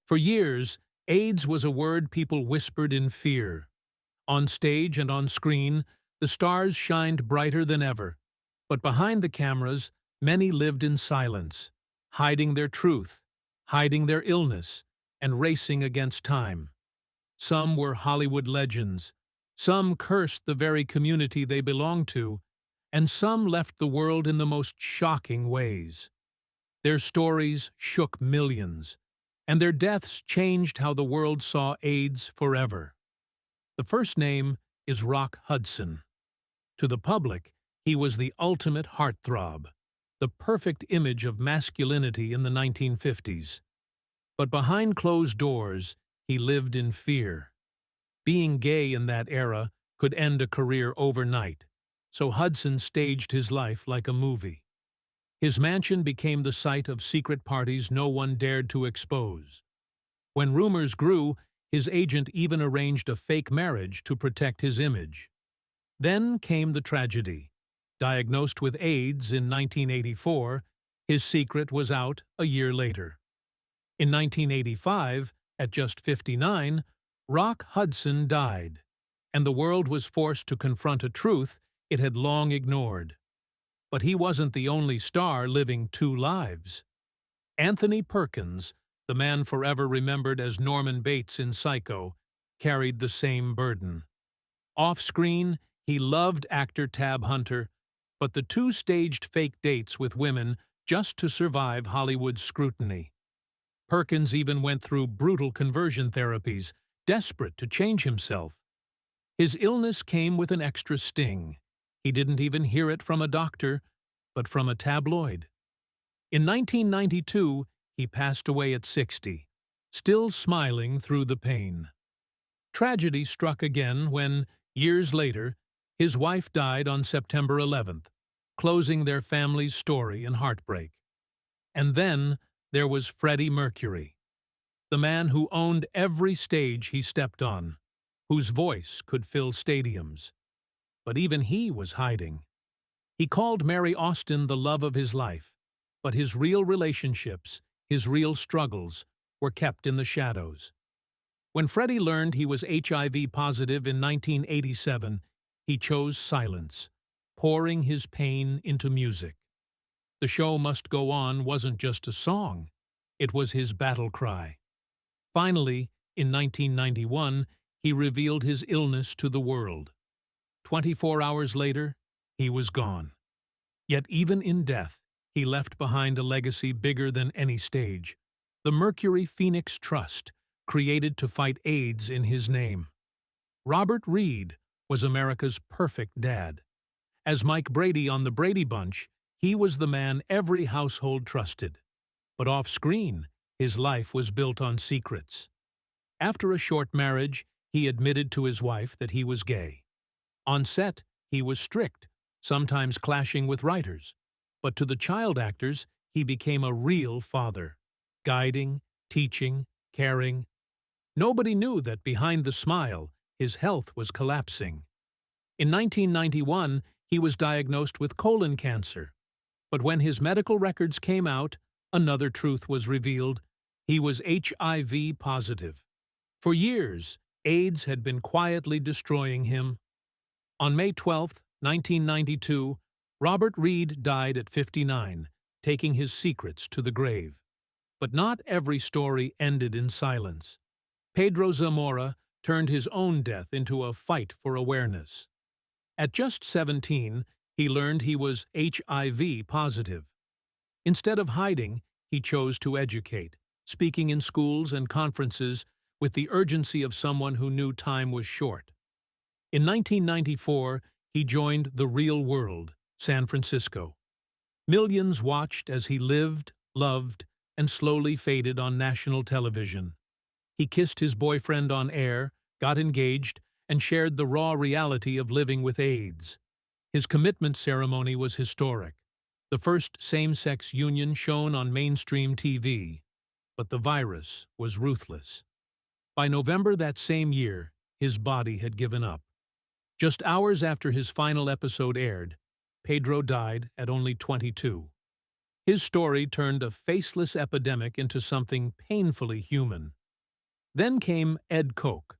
For years, AIDS was a word people whispered in fear. On stage and on screen, the stars shined brighter than ever. But behind the cameras, many lived in silence, hiding their truth, hiding their illness, and racing against time. Some were Hollywood legends, some cursed the very community they belonged to, and some left the world in the most shocking ways. Their stories shook millions, and their deaths changed how the world saw AIDS forever. The first name is Rock Hudson. To the public, he was the ultimate heartthrob, the perfect image of masculinity in the 1950s. But behind closed doors, he lived in fear. Being gay in that era could end a career overnight, so Hudson staged his life like a movie. His mansion became the site of secret parties no one dared to expose. When rumors grew, his agent even arranged a fake marriage to protect his image. Then came the tragedy. Diagnosed with AIDS in 1984, his secret was out a year later. In 1985, at just 59, Rock Hudson died, and the world was forced to confront a truth it had long ignored. But he wasn't the only star living two lives. Anthony Perkins, the man forever remembered as Norman Bates in Psycho, carried the same burden. Off-screen, he loved actor Tab Hunter, but the two staged fake dates with women just to survive Hollywood's scrutiny. Perkins even went through brutal conversion therapies, desperate to change himself. His illness came with an extra sting. He didn't even hear it from a doctor, but from a tabloid. In 1992, he passed away at 60, still smiling through the pain. Tragedy struck again when, years later, his wife died on September 11th, closing their family's story in heartbreak. And then there was Freddie Mercury, the man who owned every stage he stepped on, whose voice could fill stadiums. But even he was hiding. He called Mary Austin the love of his life, but his real relationships, his real struggles, were kept in the shadows. When Freddie learned he was HIV positive in 1987, he chose silence, pouring his pain into music. The Show Must Go On wasn't just a song, it was his battle cry. Finally, in 1991, he revealed his illness to the world. 24 hours later, he was gone. Yet even in death, he left behind a legacy bigger than any stage, the Mercury Phoenix Trust, created to fight AIDS in his name. Robert Reed was America's perfect dad. As Mike Brady on The Brady Bunch, he was the man every household trusted. But off-screen, his life was built on secrets. After a short marriage, he admitted to his wife that he was gay. On set, he was strict, sometimes clashing with writers. But to the child actors, he became a real father, guiding, teaching, caring. Nobody knew that behind the smile, his health was collapsing. In 1991, he was diagnosed with colon cancer. But when his medical records came out, another truth was revealed. He was HIV positive. For years, AIDS had been quietly destroying him. On May 12, 1992, Robert Reed died at 59, taking his secrets to the grave. But not every story ended in silence. Pedro Zamora turned his own death into a fight for awareness. At just 17, he learned he was HIV positive. Instead of hiding, he chose to educate, speaking in schools and conferences with the urgency of someone who knew time was short. In 1994, he joined The Real World, San Francisco. Millions watched as he lived, loved, and slowly faded on national television. He kissed his boyfriend on air, got engaged, and shared the raw reality of living with AIDS. His commitment ceremony was historic, the first same-sex union shown on mainstream TV. But the virus was ruthless. By November that same year, his body had given up. Just hours after his final episode aired, Pedro died at only 22. His story turned a faceless epidemic into something painfully human. Then came Ed Koch,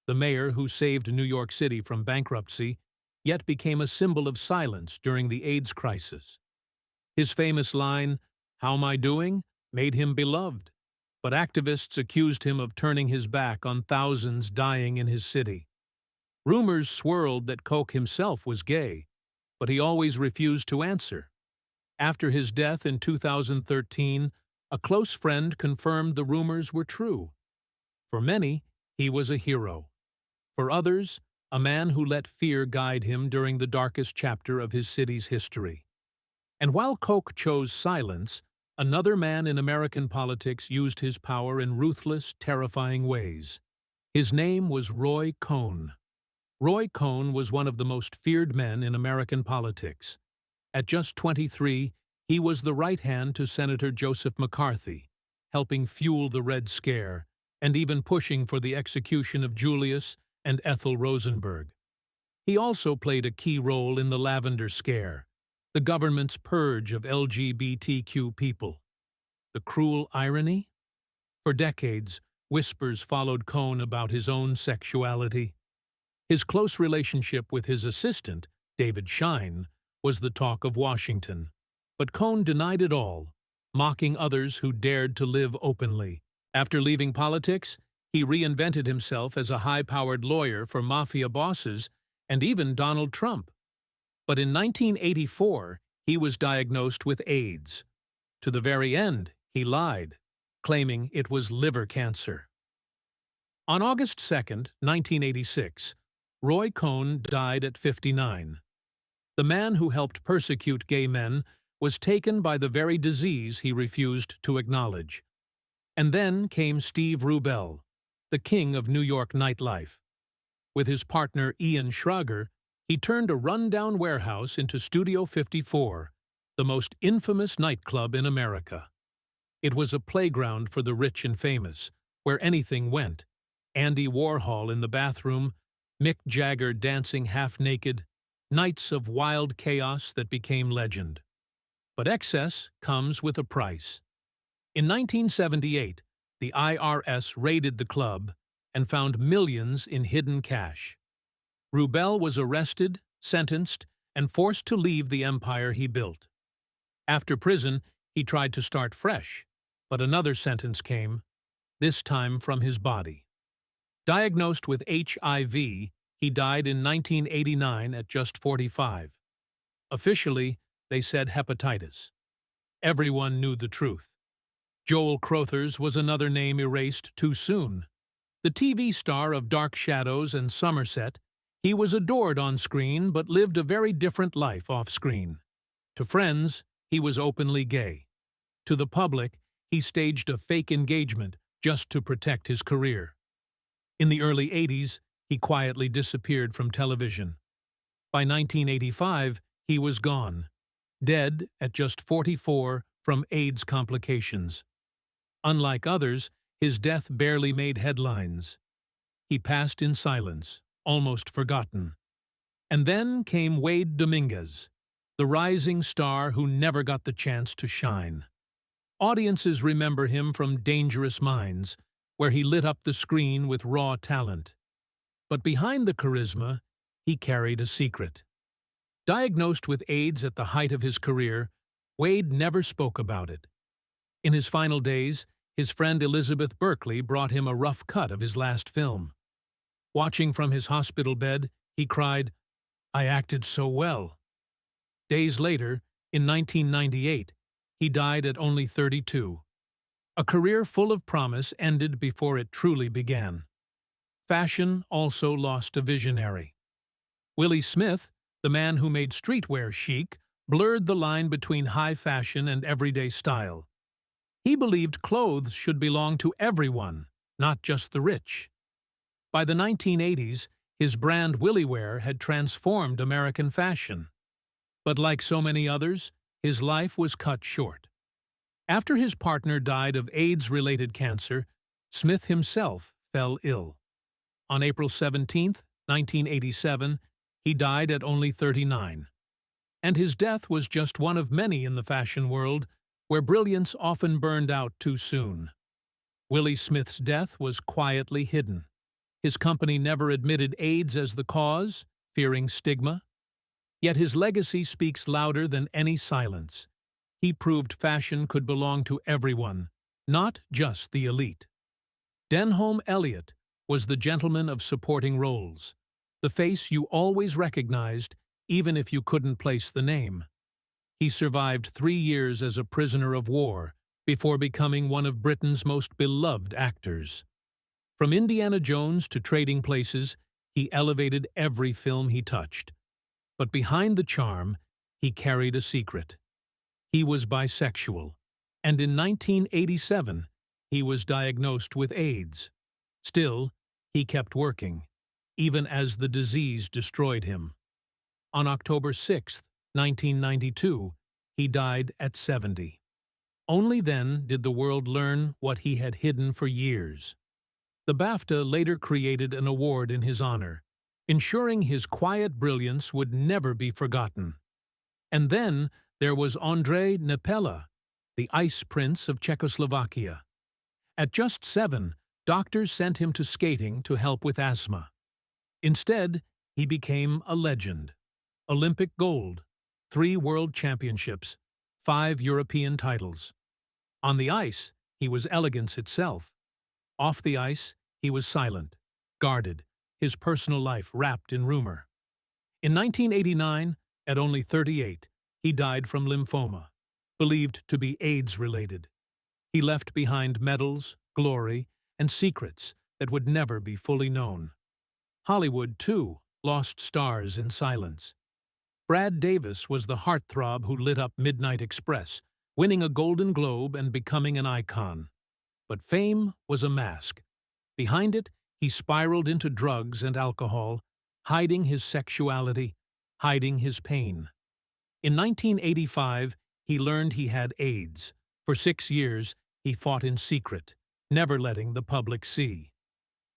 the mayor who saved New York City from bankruptcy, yet became a symbol of silence during the AIDS crisis. His famous line, "How am I doing?" made him beloved, but activists accused him of turning his back on thousands dying in his city. Rumors swirled that Koch himself was gay, but he always refused to answer. After his death in 2013, a close friend confirmed the rumors were true. For many, he was a hero. For others, a man who let fear guide him during the darkest chapter of his city's history. And while Koch chose silence, another man in American politics used his power in ruthless, terrifying ways. His name was Roy Cohn. Roy Cohn was one of the most feared men in American politics. At just 23, he was the right hand to Senator Joseph McCarthy, helping fuel the Red Scare, and even pushing for the execution of Julius and Ethel Rosenberg. He also played a key role in the Lavender Scare, the government's purge of LGBTQ people. The cruel irony? For decades, whispers followed Cohn about his own sexuality. His close relationship with his assistant, David Schein, was the talk of Washington. But Cohn denied it all, mocking others who dared to live openly. After leaving politics, he reinvented himself as a high-powered lawyer for mafia bosses and even Donald Trump. But in 1984, he was diagnosed with AIDS. To the very end, he lied, claiming it was liver cancer. On August 2, 1986, Roy Cohn died at 59. The man who helped persecute gay men was taken by the very disease he refused to acknowledge. And then came Steve Rubell, the king of New York nightlife. With his partner Ian Schrager, he turned a rundown warehouse into Studio 54, the most infamous nightclub in America. It was a playground for the rich and famous, where anything went. Andy Warhol in the bathroom, Mick Jagger dancing half-naked, nights of wild chaos that became legend. But excess comes with a price. In 1978, the IRS raided the club and found millions in hidden cash. Rubell was arrested, sentenced, and forced to leave the empire he built. After prison, he tried to start fresh, but another sentence came, this time from his body. Diagnosed with HIV, he died in 1989 at just 45. Officially, they said hepatitis. Everyone knew the truth. Joel Crothers was another name erased too soon. The TV star of Dark Shadows and Somerset, he was adored on screen but lived a very different life off-screen. To friends, he was openly gay. To the public, he staged a fake engagement just to protect his career. In the early 80s, he quietly disappeared from television. By 1985, he was gone, dead at just 44 from AIDS complications. Unlike others, his death barely made headlines. He passed in silence, almost forgotten. And then came Wade Dominguez, the rising star who never got the chance to shine. Audiences remember him from Dangerous Minds, where he lit up the screen with raw talent. But behind the charisma, he carried a secret. Diagnosed with AIDS at the height of his career, Wade never spoke about it. In his final days, his friend Elizabeth Berkley brought him a rough cut of his last film. Watching from his hospital bed, he cried, "I acted so well." Days later, in 1998, he died at only 32. A career full of promise ended before it truly began. Fashion also lost a visionary. Willie Smith, the man who made streetwear chic, blurred the line between high fashion and everyday style. He believed clothes should belong to everyone, not just the rich. By the 1980s, his brand WillieWear had transformed American fashion. But like so many others, his life was cut short. After his partner died of AIDS-related cancer, Smith himself fell ill. On April 17, 1987, he died at only 39. And his death was just one of many in the fashion world, where brilliance often burned out too soon. Willie Smith's death was quietly hidden. His company never admitted AIDS as the cause, fearing stigma. Yet his legacy speaks louder than any silence. He proved fashion could belong to everyone, not just the elite. Denholm Elliott was the gentleman of supporting roles, the face you always recognized, even if you couldn't place the name. He survived 3 years as a prisoner of war before becoming one of Britain's most beloved actors. From Indiana Jones to Trading Places, he elevated every film he touched. But behind the charm, he carried a secret. He was bisexual, and in 1987, he was diagnosed with AIDS. Still, he kept working, even as the disease destroyed him. On October 6, 1992, he died at 70. Only then did the world learn what he had hidden for years. The BAFTA later created an award in his honor, ensuring his quiet brilliance would never be forgotten. And then there was Andrei Nepela, the ice prince of Czechoslovakia. At just 7, doctors sent him to skating to help with asthma. Instead, he became a legend. Olympic gold, 3 world championships, 5 European titles. On the ice, he was elegance itself. Off the ice, he was silent, guarded, his personal life wrapped in rumor. In 1989, at only 38, he died from lymphoma, believed to be AIDS-related. He left behind medals, glory, and secrets that would never be fully known. Hollywood, too, lost stars in silence. Brad Davis was the heartthrob who lit up Midnight Express, winning a Golden Globe and becoming an icon. But fame was a mask. Behind it, he spiraled into drugs and alcohol, hiding his sexuality, hiding his pain. In 1985, he learned he had AIDS. For 6 years, he fought in secret, never letting the public see.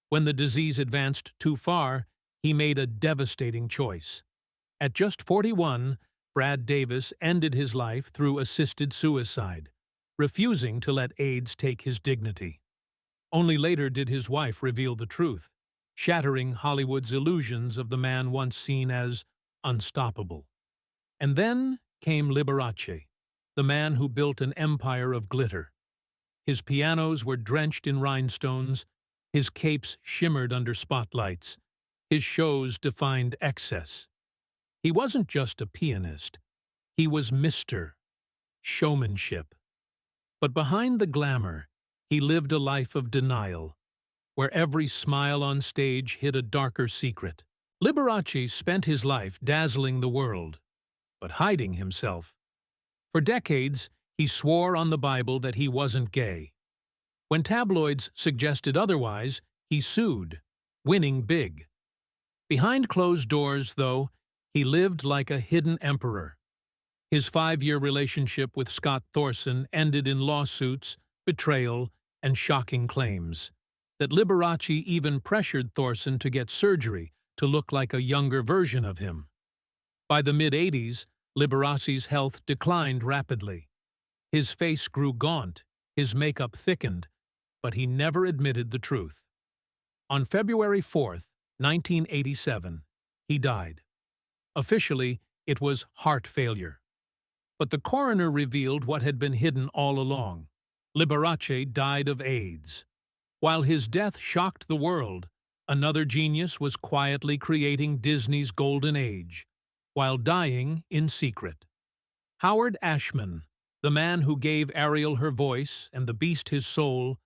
When the disease advanced too far, he made a devastating choice. At just 41, Brad Davis ended his life through assisted suicide, refusing to let AIDS take his dignity. Only later did his wife reveal the truth, shattering Hollywood's illusions of the man once seen as unstoppable. And then came Liberace, the man who built an empire of glitter. His pianos were drenched in rhinestones, his capes shimmered under spotlights, his shows defined excess. He wasn't just a pianist, he was Mr. Showmanship. But behind the glamour, he lived a life of denial, where every smile on stage hid a darker secret. Liberace spent his life dazzling the world, but hiding himself. For decades, he swore on the Bible that he wasn't gay. When tabloids suggested otherwise, he sued, winning big. Behind closed doors, though, he lived like a hidden emperor. His 5-year relationship with Scott Thorson ended in lawsuits, betrayal, and shocking claims. That Liberace even pressured Thorson to get surgery to look like a younger version of him. By the mid-'80s, Liberace's health declined rapidly. His face grew gaunt, his makeup thickened, but he never admitted the truth. On February 4, 1987, he died. Officially, it was heart failure. But the coroner revealed what had been hidden all along. Liberace died of AIDS. While his death shocked the world, another genius was quietly creating Disney's golden age, while dying in secret. Howard Ashman, the man who gave Ariel her voice and the Beast his soul,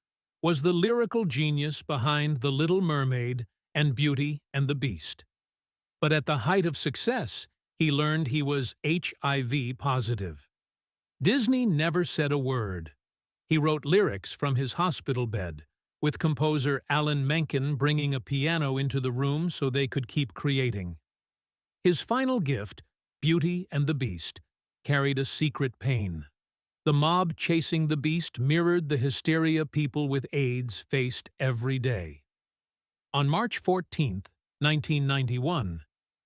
was the lyrical genius behind The Little Mermaid and Beauty and the Beast. But at the height of success, he learned he was HIV positive. Disney never said a word. He wrote lyrics from his hospital bed, with composer Alan Menken bringing a piano into the room so they could keep creating. His final gift, Beauty and the Beast, carried a secret pain. The mob chasing the Beast mirrored the hysteria people with AIDS faced every day. On March 14, 1991,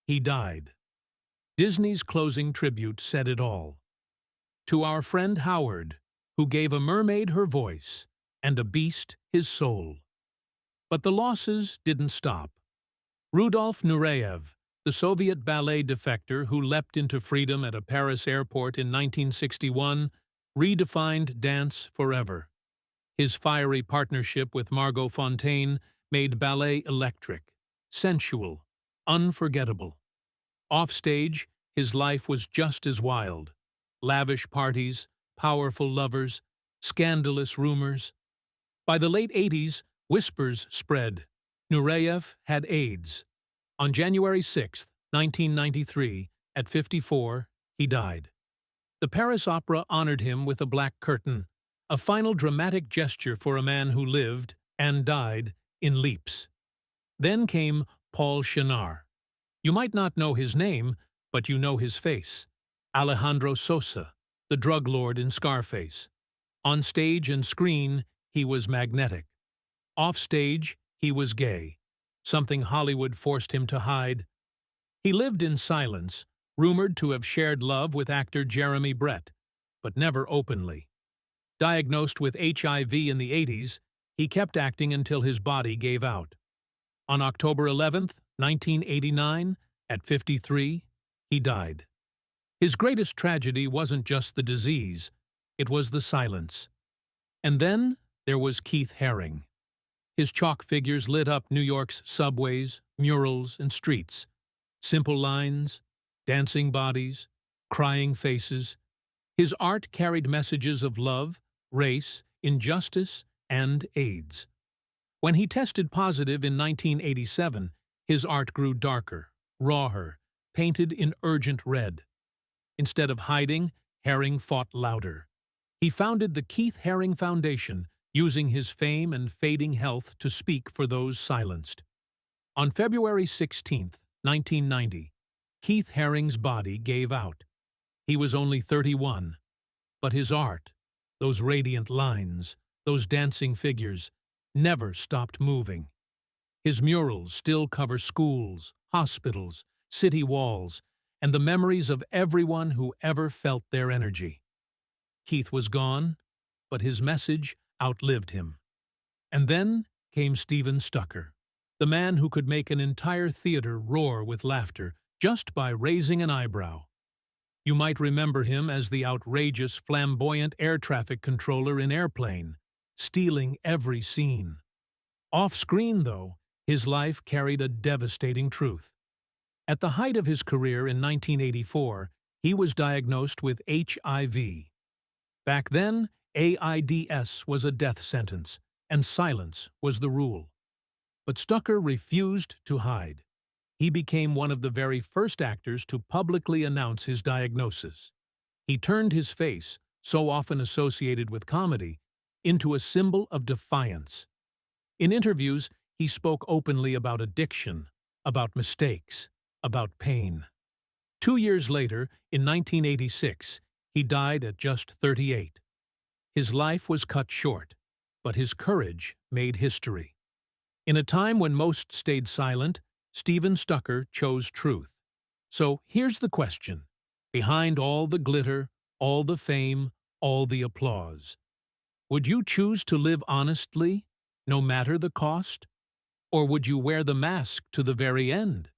he died. Disney's closing tribute said it all. To our friend Howard, who gave a mermaid her voice, and a beast his soul. But the losses didn't stop. Rudolf Nureyev, the Soviet ballet defector who leapt into freedom at a Paris airport in 1961, redefined dance forever. His fiery partnership with Margot Fonteyn made ballet electric, sensual, unforgettable. Offstage, his life was just as wild. Lavish parties, powerful lovers, scandalous rumors. By the late 80s, whispers spread. Nureyev had AIDS. On January 6, 1993, at 54, he died. The Paris Opera honored him with a black curtain, a final dramatic gesture for a man who lived and died in leaps. Then came Paul Chenard. You might not know his name, but you know his face. Alejandro Sosa, the drug lord in Scarface. On stage and screen, he was magnetic. Off stage, he was gay, something Hollywood forced him to hide. He lived in silence, rumored to have shared love with actor Jeremy Brett, but never openly. Diagnosed with HIV in the 80s, he kept acting until his body gave out. On October 11, 1989, at 53, he died. His greatest tragedy wasn't just the disease, it was the silence. And then there was Keith Haring. His chalk figures lit up New York's subways, murals, and streets. Simple lines, dancing bodies, crying faces. His art carried messages of love, race, injustice, and AIDS. When he tested positive in 1987, his art grew darker, rawer, painted in urgent red. Instead of hiding, Haring fought louder. He founded the Keith Haring Foundation, using his fame and fading health to speak for those silenced. On February 16, 1990, Keith Haring's body gave out. He was only 31, but his art, those radiant lines, those dancing figures, never stopped moving. His murals still cover schools, hospitals, city walls, and the memories of everyone who ever felt their energy. Keith was gone, but his message outlived him. And then came Stephen Stucker, the man who could make an entire theater roar with laughter just by raising an eyebrow. You might remember him as the outrageous, flamboyant air traffic controller in Airplane, stealing every scene. Off-screen, though, his life carried a devastating truth. At the height of his career in 1984, he was diagnosed with HIV. Back then, AIDS was a death sentence, and silence was the rule. But Stucker refused to hide. He became one of the very first actors to publicly announce his diagnosis. He turned his face, so often associated with comedy, into a symbol of defiance. In interviews, he spoke openly about addiction, about mistakes, about pain. 2 years later, in 1986, he died at just 38. His life was cut short, but his courage made history. In a time when most stayed silent, Stephen Stucker chose truth. So here's the question. Behind all the glitter, all the fame, all the applause, would you choose to live honestly, no matter the cost? Or would you wear the mask to the very end?